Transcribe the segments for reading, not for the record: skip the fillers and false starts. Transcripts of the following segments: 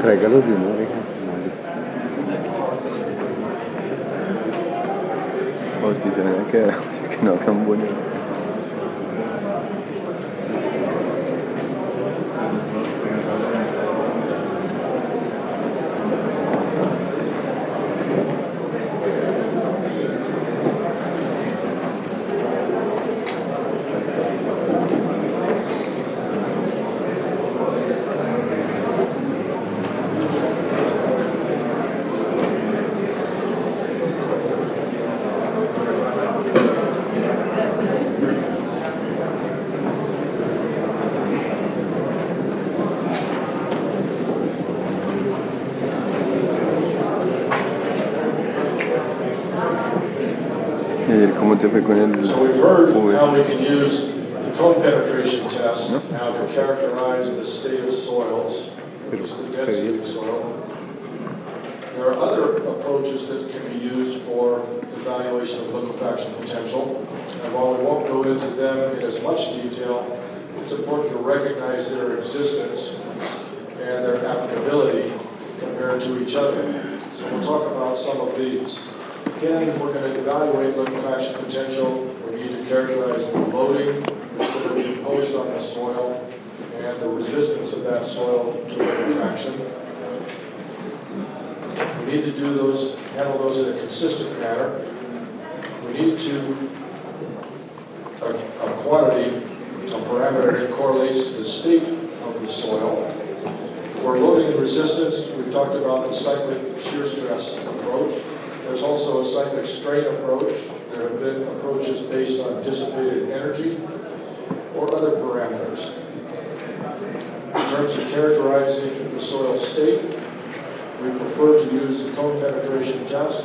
Regalos de una oreja. O si se me va a quedar que no tan bonito. ¿Cómo te fue con el So we've heard how we can use the cone penetration test now to characterize the state of soils, at least the density of soil. There are other approaches that can be used for evaluation of liquefaction potential. And while we won't go into them in as much detail, it's important to recognize their existence and their applicability compared to each other. So we'll talk about some of these. Again, we're going to evaluate liquefaction potential. We need to characterize the loading that's going to be imposed on the soil and the resistance of that soil to liquefaction. We need to handle those in a consistent manner. We need to a quantity, a parameter that correlates to the state of the soil. For loading and resistance, we've talked about the cyclic shear stress approach. There's also a cyclic strain approach. There have been approaches based on dissipated energy or other parameters. In terms of characterizing the soil state, we prefer to use the cone penetration test.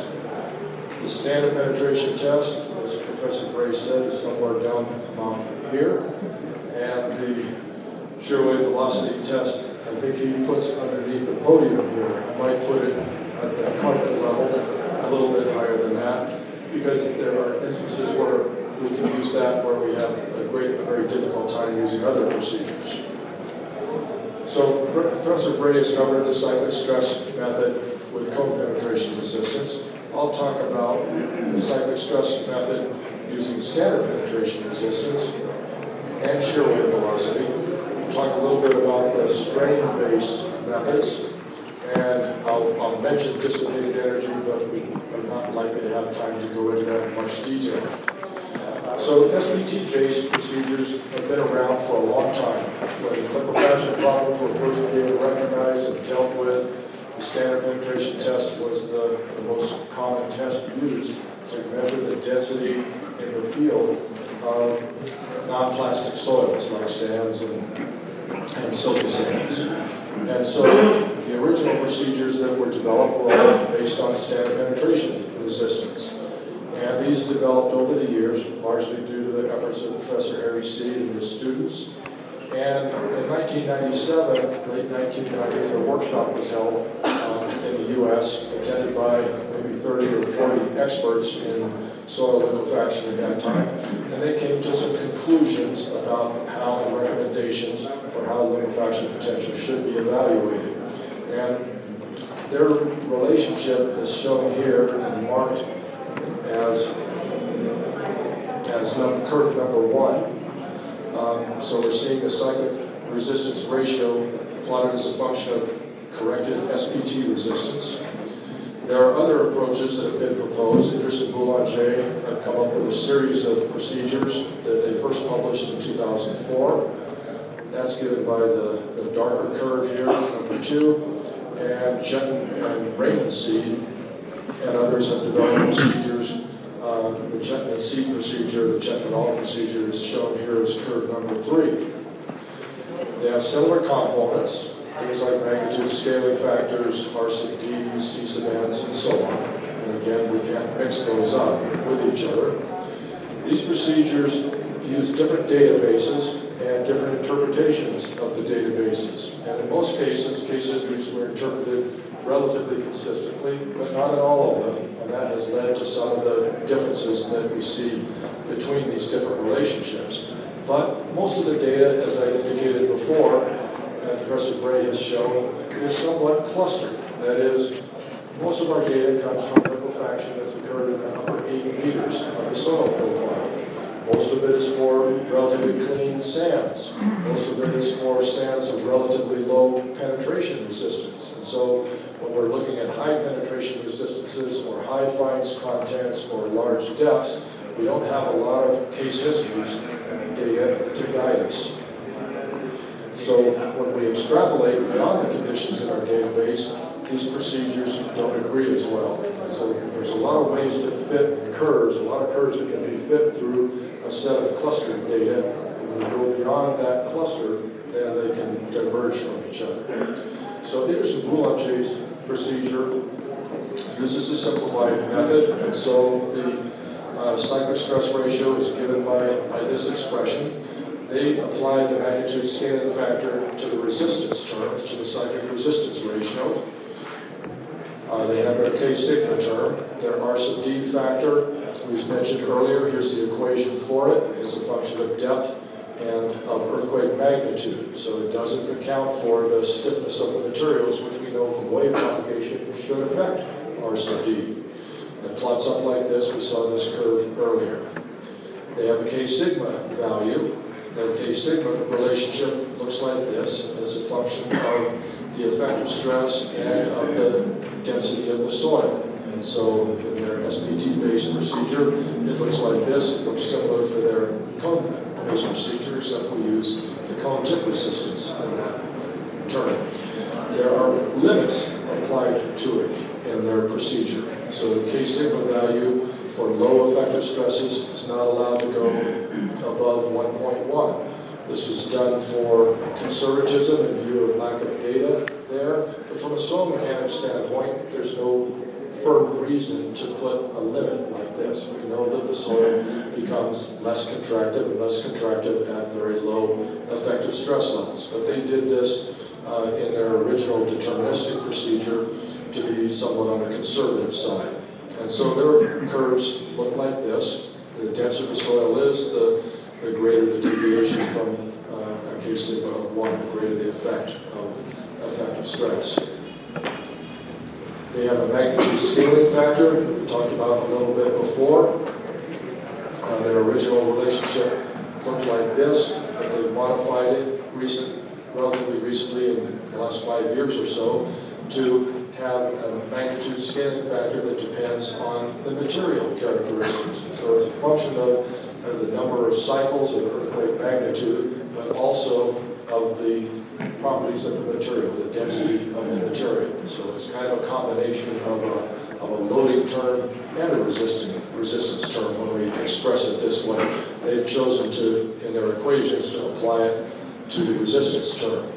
The standard penetration test, as Professor Bray said, is somewhere down about here. And the shear wave velocity test, I think he puts underneath the podium here. I might put it at the carpet level, a little bit higher than that, because there are instances where we can use that where we have a very difficult time using other procedures. So Professor Bray has covered the cyclic stress method with cone penetration resistance. I'll talk about the cyclic stress method using standard penetration resistance and shear wave velocity. We'll talk a little bit about the strain-based methods. And I'll mention dissipated energy, but we are not likely to have time to go into that in much detail. So SPT-based procedures have been around for a long time. When liquefaction problems were first being recognized and dealt with, the standard penetration test was the most common test used to measure the density in the field of non-plastic soils like sands and silty sands. And so the original procedures that were developed were all based on standard penetration resistance. And these developed over the years, largely due to the efforts of Professor Harry Seed and his students. And in 1997, late 1990s, a workshop was held in the U.S., attended by maybe 30 or 40 experts in soil liquefaction at that time. And they came to some conclusions about how and recommendations for how liquefaction potential should be evaluated. And their relationship is shown here and marked as curve number 1. So we're seeing the cyclic resistance ratio plotted as a function of corrected SPT resistance. There are other approaches that have been proposed. Idriss and Boulanger have come up with a series of procedures that they first published in 2004. That's given by the darker curve here, number 2. And Chetton and Raymond Seed and others have developed procedures. The Chetton and Seed procedure, the Chetton and all procedure is shown here as curve number 3. They have similar components, things like magnitude scaling factors, RCDs, C-bands, and so on. And again, we can't mix those up with each other. These procedures use different databases and different interpretations of the databases. And in most cases, case histories were interpreted relatively consistently, but not in all of them. And that has led to some of the differences that we see between these different relationships. But most of the data, as I indicated before, and Professor Bray has shown, is somewhat clustered. That is, most of our data comes from liquefaction that's occurred in the upper 8 meters of the soil profile. Most of it is for relatively clean sands. Most of it is for sands of relatively low penetration resistance. And so when we're looking at high penetration resistances or high fines contents or large depths, we don't have a lot of case histories data to guide us. So when we extrapolate beyond the conditions in our database, these procedures don't agree as well. And so there's a lot of ways to fit curves, a lot of curves that can be fit through a set of clustered data. When we go beyond that cluster, then they can diverge from each other. So Anderson-Boulangier's procedure uses a simplified method, and so the cyclic stress ratio is given by this expression. They apply the magnitude scaling factor to the resistance terms, to the cyclic resistance ratio. They have their K sigma term, their R sub D factor. We've mentioned earlier, here's the equation for it. It's a function of depth and of earthquake magnitude. So it doesn't account for the stiffness of the materials, which we know from wave propagation should affect R sub D. It plots up like this. We saw this curve earlier. They have a K sigma value. The K sigma relationship looks like this. It's a function of the effective stress and of the density of the soil. And so in their SPT-based procedure, it looks like this. It looks similar for their cone-based procedure, except we use the cone tip resistance in that term. There are limits applied to it in their procedure. So the K sigma value for low effective stresses is not allowed to go above 1.1. This was done for conservatism in view of lack of data there. But from a soil mechanics standpoint, there's no firm reason to put a limit like this. We know that the soil becomes less contractive and less contractive at very low effective stress levels. But they did this in their original deterministic procedure to be somewhat on the conservative side. And so their curves look like this. The denser the soil is, the greater the deviation from a K sigma of 1, the greater the effect of effective stress. They have a magnitude scaling factor we talked about a little bit before. Their original relationship looked like this, but they've modified it relatively recently in the last 5 years or so to have a magnitude scaling factor that depends on the material characteristics. So it's a function of the number of cycles of earthquake magnitude, but also of the properties of the material, the density of the material. So it's kind of a combination of a loading term and a resistance term when we express it this way. They've chosen to, in their equations, to apply it to the resistance term.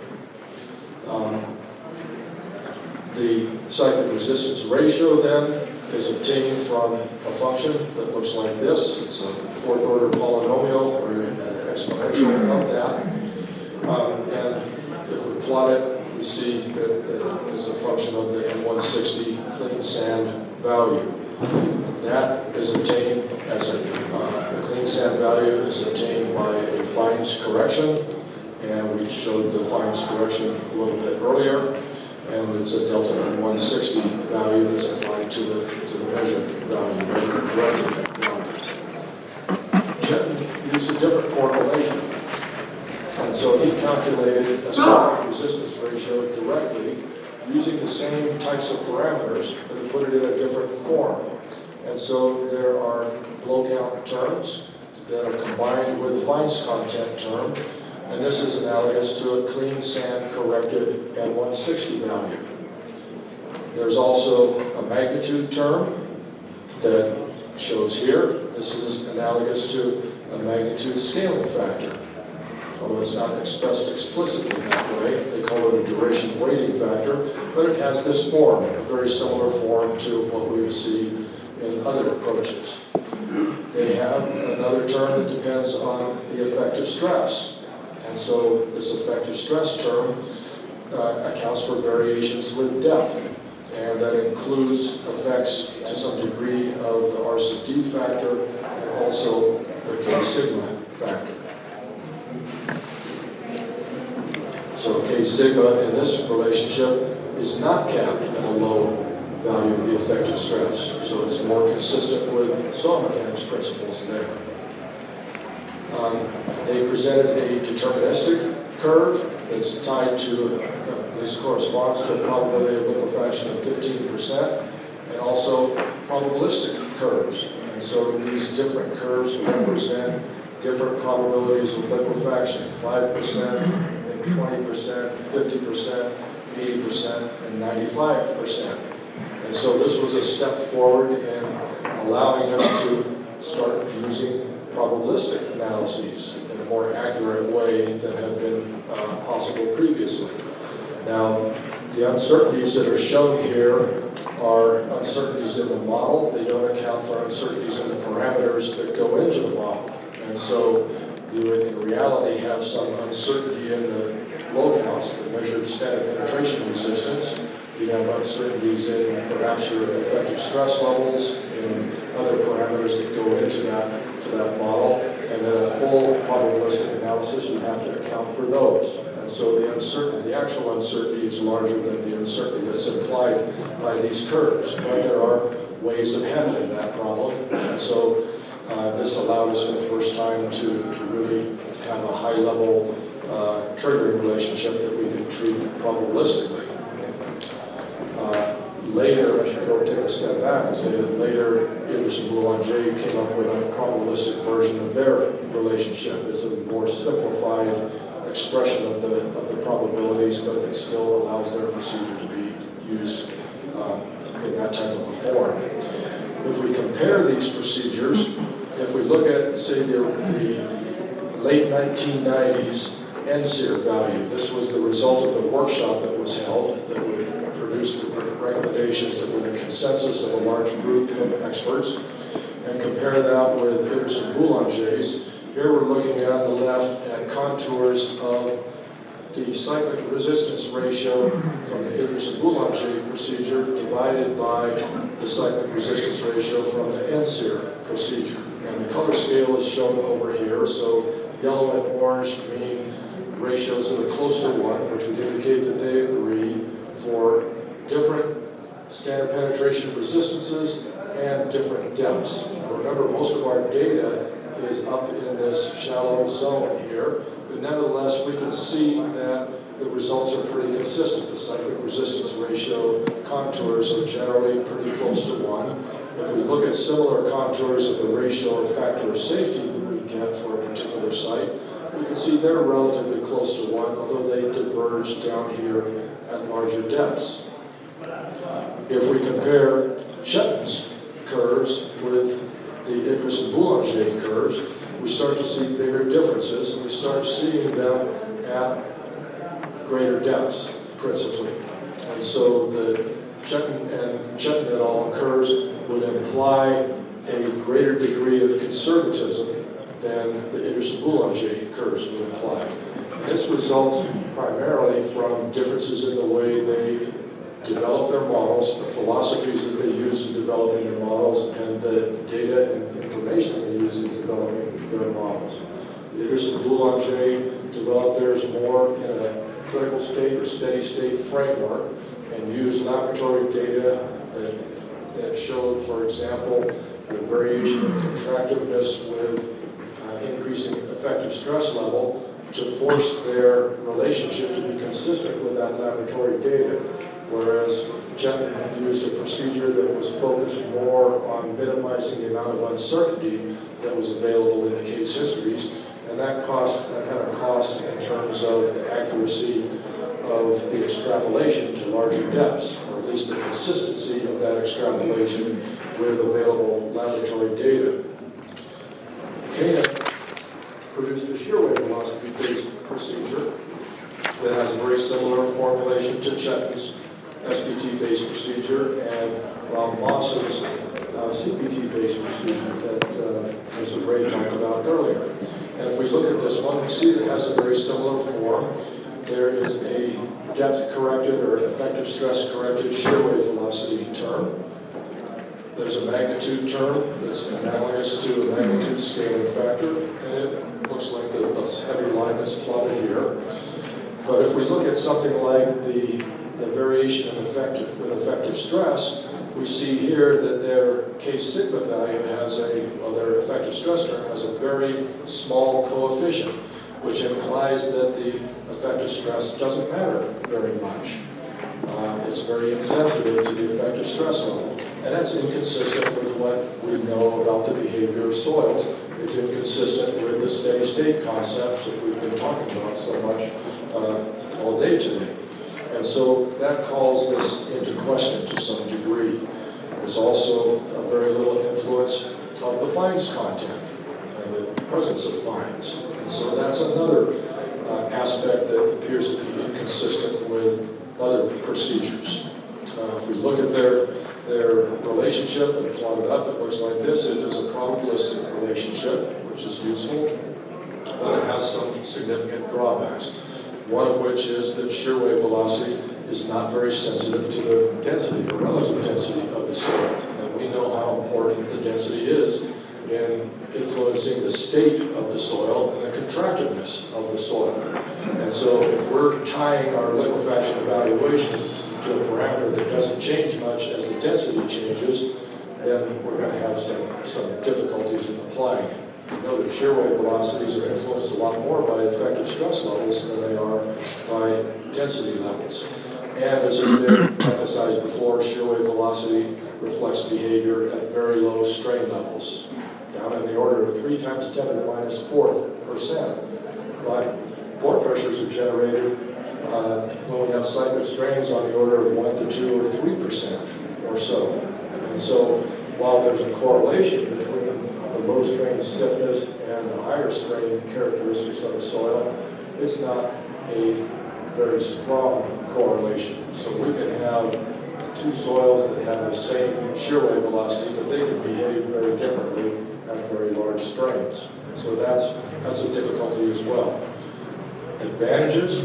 The cyclic resistance ratio then is obtained from a function that looks like this. It's a fourth order polynomial or an exponential of that. And if we plot it, we see that it's a function of the M160 clean sand value. That is obtained as the clean sand value is obtained by a fines correction. And we showed the fines correction a little bit earlier. And it's a delta M160 value that's applied to the measured value, measured corrected value. Chet used a different formulation. And so he calculated a cyclic resistance ratio directly using the same types of parameters, but he put it in a different form. And so there are blow count terms that are combined with the fines content term. And this is analogous to a clean sand corrected M160 value. There's also a magnitude term that shows here. This is analogous to a magnitude scaling factor. Although it's not expressed explicitly that way, they call it a duration weighting factor, but it has this form, a very similar form to what we would see in other approaches. They have another term that depends on the effective stress. And so this effective stress term accounts for variations with depth, and that includes effects to some degree of the R sub D factor and also the K sigma factor. So K sigma in this relationship is not capped at a low value of the effective stress. So it's more consistent with soil mechanics principles there. They presented a deterministic curve that's tied to, at least corresponds to a probability of liquefaction of 15%, and also probabilistic curves. And so these different curves represent different probabilities of liquefaction, 5%, maybe 20%, 50%, 80%, and 95%. And so this was a step forward in allowing us to start using probabilistic analyses in a more accurate way than had been possible previously. Now, the uncertainties that are shown here are uncertainties in the model. They don't account for uncertainties in the parameters that go into the model. And so you would, in reality, have some uncertainty in the load counts, the measured static penetration resistance. You have uncertainties in perhaps your effective stress levels and other parameters that go into that model. And then a full probabilistic analysis would have to account for those. And so the actual uncertainty is larger than the uncertainty that's implied by these curves. But there are ways of handling that problem. And so this allowed us for the first time to really have a high-level triggering relationship that we could treat probabilistically. Later, I should go take a step back and say that later, Idris and Boulanger came up with a probabilistic version of their relationship. It's a more simplified expression of the probabilities, but it still allows their procedure to be used in that type of a form. If we compare these procedures, if we look at, say, the late 1990s NSEER value, this was the result of the workshop that was held that would produce the recommendations that were the consensus of a large group of experts, and compare that with Idris and Boulanger's. Here we're looking at the left at contours of the cyclic resistance ratio from the Idris and Boulanger procedure divided by the cyclic resistance ratio from the NSEER procedure. And the color scale is shown over here. So yellow and orange mean ratios that are close to 1, which would indicate that they agree for different standard penetration resistances and different depths. Now remember, most of our data is up in this shallow zone here, but nevertheless, we can see that the results are pretty consistent. The cyclic resistance ratio contours are generally pretty close to 1. If we look at similar contours of the ratio or factor of safety that we get for a particular site, we can see they're relatively close to 1, although they diverge down here at larger depths. If we compare Chetton's curves with the Idris and Boulanger curves, we start to see bigger differences, and we start seeing them at greater depths, principally. And so the Chetton et al. Curves would imply a greater degree of conservatism than the Idris and Boulanger curves would imply. And this results primarily from differences in the way they develop their models, the philosophies that they use in developing their models, and the data and information they use in developing their models. The Idris and Boulanger developed theirs more in a critical state or steady state framework and used laboratory data that showed, for example, the variation of contractiveness with increasing effective stress level to force their relationship to be consistent with that laboratory data. Whereas Chetton used a procedure that was focused more on minimizing the amount of uncertainty that was available in the case histories, and that had a cost in terms of the accuracy of the extrapolation to larger depths, or at least the consistency of that extrapolation with available laboratory data. Koenig produced a shear wave velocity-based procedure that has a very similar formulation to Chetton's SPT-based procedure and Rob Moss's CPT-based procedure that Mr. Ray talked about earlier. And if we look at this one, we see that it has a very similar form. There is a depth-corrected or effective stress-corrected shear wave velocity term. There's a magnitude term that's analogous to a magnitude scaling factor, and it looks like this heavy line that's plotted here. But if we look at something like the variation in effective stress, we see here that their K sigma value their effective stress term has a very small coefficient, which implies that the effective stress doesn't matter very much. It's very insensitive to the effective stress level. And that's inconsistent with what we know about the behavior of soils. It's inconsistent with the steady state concepts that we've been talking about so much all day today. And so that calls this into question to some degree. There's also a very little influence of the fines content and the presence of fines. And so that's another aspect that appears to be inconsistent with other procedures. If we look at their relationship and plot it up, it looks like this. It is a probabilistic relationship, which is useful, but it has some significant drawbacks. One of which is that shear wave velocity is not very sensitive to the density or relative density of the soil. And we know how important the density is in influencing the state of the soil and the contractiveness of the soil. And so if we're tying our liquefaction evaluation to a parameter that doesn't change much as the density changes, then we're going to have some difficulties in applying it. We know that shear wave velocities are influenced a lot more by effective stress levels than they are by density levels. And as has been emphasized before, shear wave velocity reflects behavior at very low strain levels, down in the order of 3 times 10 to the minus 4%. But pore pressures are generated when we have cyclic strains on the order of 1 to 2 or 3% or so. And so while there's a correlation between the low strain stiffness and the higher strain characteristics of the soil, it's not a very strong correlation. So we can have 2 soils that have the same shear wave velocity, but they can behave very differently at very large strains. So that's a difficulty as well. Advantages: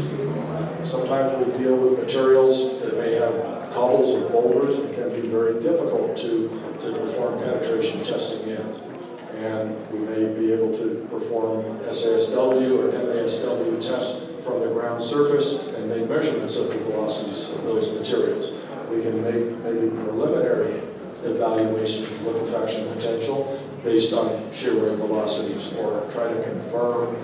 sometimes we deal with materials that may have cobbles or boulders that can be very difficult to perform penetration testing in. And we may be able to perform SASW or MASW tests from the ground surface and make measurements of the velocities of those materials. We can make maybe preliminary evaluation of liquefaction potential based on shear wave velocities, or try to confirm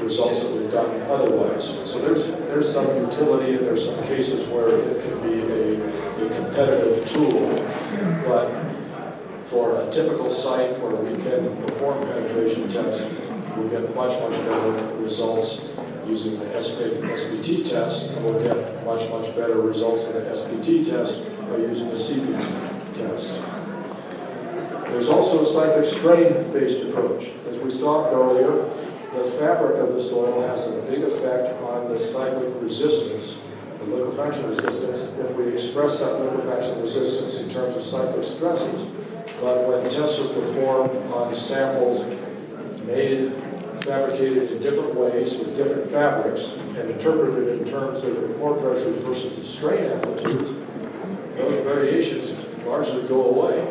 results that we've gotten otherwise. So there's some utility, and there's some cases where it can be a competitive tool, but for a typical site where we can perform penetration tests, we get much better results using the SPT test, and we'll get much better results in the SPT test by using the CPT test. There's also a cyclic strain-based approach. As we saw earlier, the fabric of the soil has a big effect on the cyclic resistance, the liquefaction resistance, if we express that liquefaction resistance in terms of cyclic stresses. But when tests are performed on samples fabricated in different ways with different fabrics and interpreted in terms of the pore pressures versus the strain amplitudes, those variations largely go away.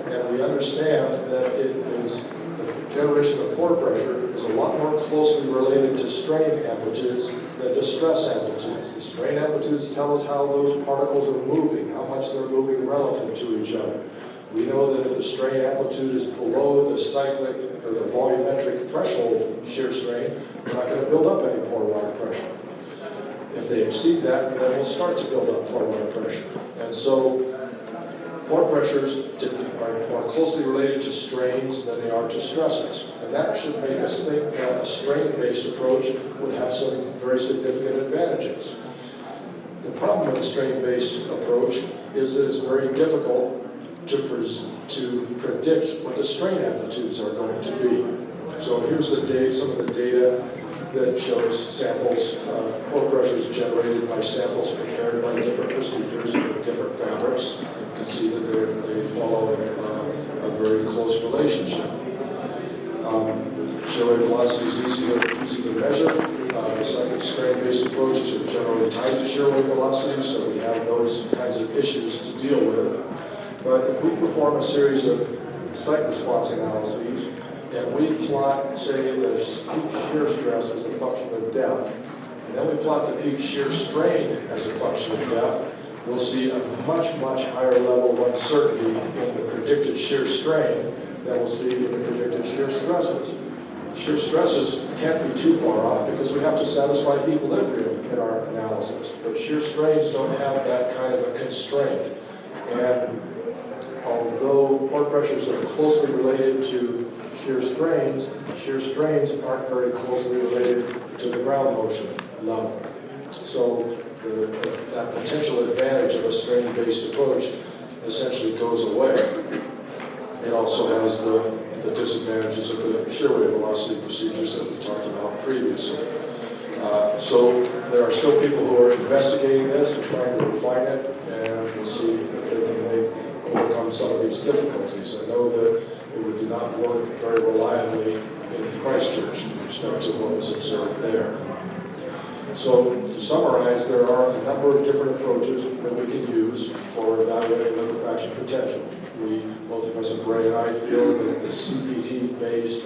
And we understand that the generation of pore pressure is a lot more closely related to strain amplitudes than to stress amplitudes. The strain amplitudes tell us how those particles are moving, how much they're moving relative to each other. We know that if the strain amplitude is below the cyclic or the volumetric threshold shear strain, we're not going to build up any pore water pressure. If they exceed that, then we'll start to build up pore water pressure. And so pore pressures are more closely related to strains than they are to stresses. And that should make us think that a strain-based approach would have some very significant advantages. The problem with the strain-based approach is that it's very difficult to predict what the strain amplitudes are going to be. So here's some of the data that shows samples, pore pressures generated by samples prepared by different procedures with different fabrics. You can see that they follow a very close relationship. Shear wave velocity is easy to measure. The cyclic strain-based approaches are generally tied to shear wave velocity, so we have those kinds of issues to deal with. But if we perform a series of site response analyses and we plot, say, the shear stress as a function of depth, and then we plot the peak shear strain as a function of depth, we'll see a much, much higher level of uncertainty in the predicted shear strain than we'll see in the predicted shear stresses. Shear stresses can't be too far off because we have to satisfy equilibrium in our analysis. But shear strains don't have that kind of a constraint. And although pore pressures are closely related to shear strains aren't very closely related to the ground motion level. So that potential advantage of a strain-based approach essentially goes away. It also has the disadvantages of the shear wave velocity procedures that we talked about previously. So there are still people who are investigating this and trying to refine it, and we'll see if they can overcome some of these difficulties. I know that it would not work very reliably in Christchurch with respect to what was observed there. So to summarize, there are a number of different approaches that we can use for evaluating liquefaction potential. Both Professor Bray and I feel that the CPT-based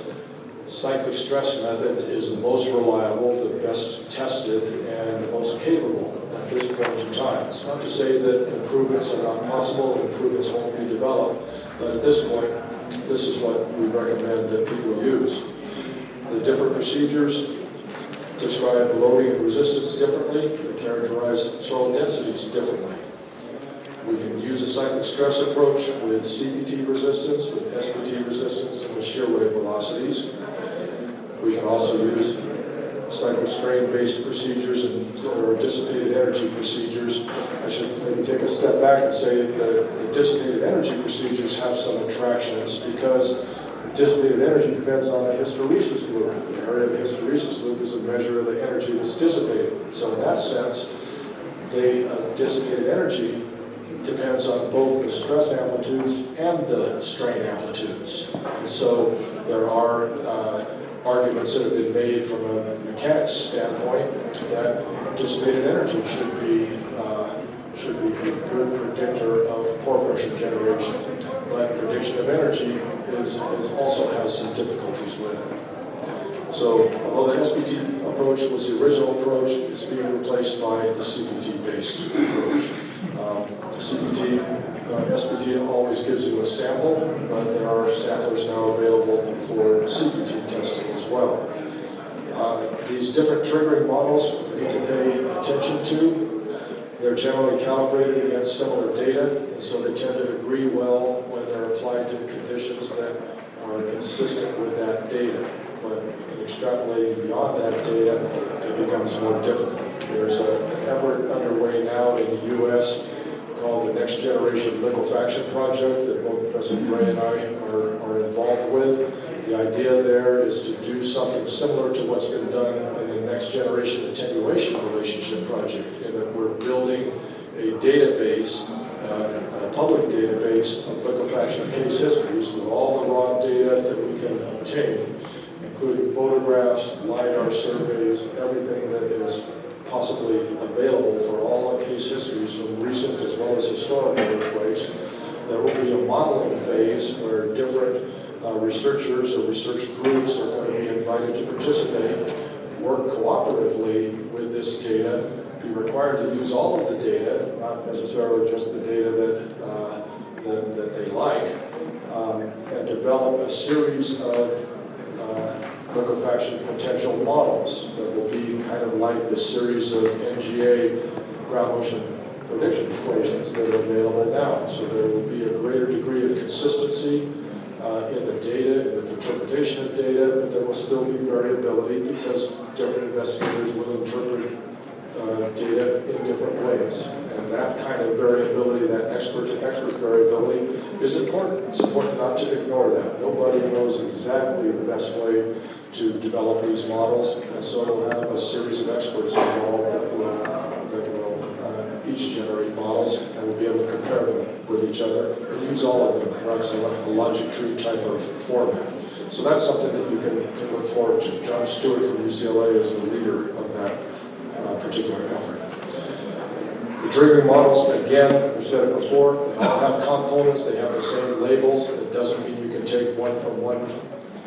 cyclic stress method is the most reliable, the best tested, and the most capable at this point in time. It's not to say that improvements are not possible, improvements won't be developed, but at this point, this is what we recommend that people use. The different procedures describe loading and resistance differently, they characterize soil densities differently. We can use a cyclic stress approach with CPT resistance, with SPT resistance, and with shear wave velocities. We can also use cyclic strain-based procedures or dissipated energy procedures. I should maybe take a step back and say that the dissipated energy procedures have some attractions because dissipated energy depends on the hysteresis loop. The area of the hysteresis loop is a measure of the energy that's dissipated. So in that sense, the dissipated energy depends on both the stress amplitudes and the strain amplitudes. And so there are arguments that have been made from a mechanics standpoint that dissipated energy should be a good predictor of pore pressure generation. But prediction of energy also has some difficulties with it. So although the SPT approach was the original approach, it's being replaced by the CPT-based approach. SPT always gives you a sample, but there are samplers now available for CPT testing as well. These different triggering models we need to pay attention to. They're generally calibrated against similar data, and so they tend to agree well when they're applied to conditions that are consistent with that data. But in extrapolating beyond that data, it becomes more difficult. There's an effort underway now in the U.S. called the Next Generation Liquefaction Project that both Professor Bray and I are involved with. The idea there is to do something similar to what's been done in the Next Generation Attenuation Relationship Project, in that we're building a database, a public database of liquefaction case histories with all the raw data that we can obtain, including photographs, LiDAR surveys, everything that is possibly available for all the case histories from recent as well as historical earthquakes. There will be a modeling phase where different researchers or research groups are going to be invited to participate, work cooperatively with this data, be required to use all of the data, not necessarily just the data that they like, and develop a series of liquefaction potential models that will be kind of like the series of NGA ground motion prediction equations that are available now. So there will be a greater degree of consistency in the data, in the interpretation of data, but there will still be variability because different investigators will interpret data in different ways. And that kind of variability, that expert-to-expert variability, is important. It's important not to ignore that. Nobody knows exactly the best way to develop these models, and so we'll have a series of experts involved that will each generate models, and we'll be able to compare them with each other and use all of them, perhaps in a logic tree type of format. So that's something that you can look forward to. John Stewart from UCLA is the leader of that particular effort. The triggering models, again, we've said it before, they all have components, they have the same labels. It doesn't mean you can take one from one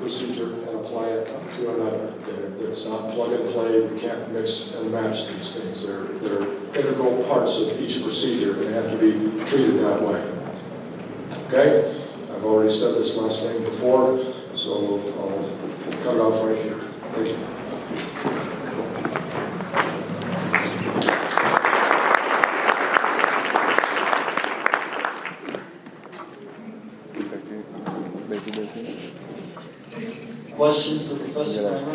procedure and apply it to another. It's not plug and play. We can't mix and match these things. They're integral parts of each procedure and they have to be treated that way. Okay? I've already said this last thing before, so I'll cut it off right here. Thank you. Thank you. Questions for Professor Kramer?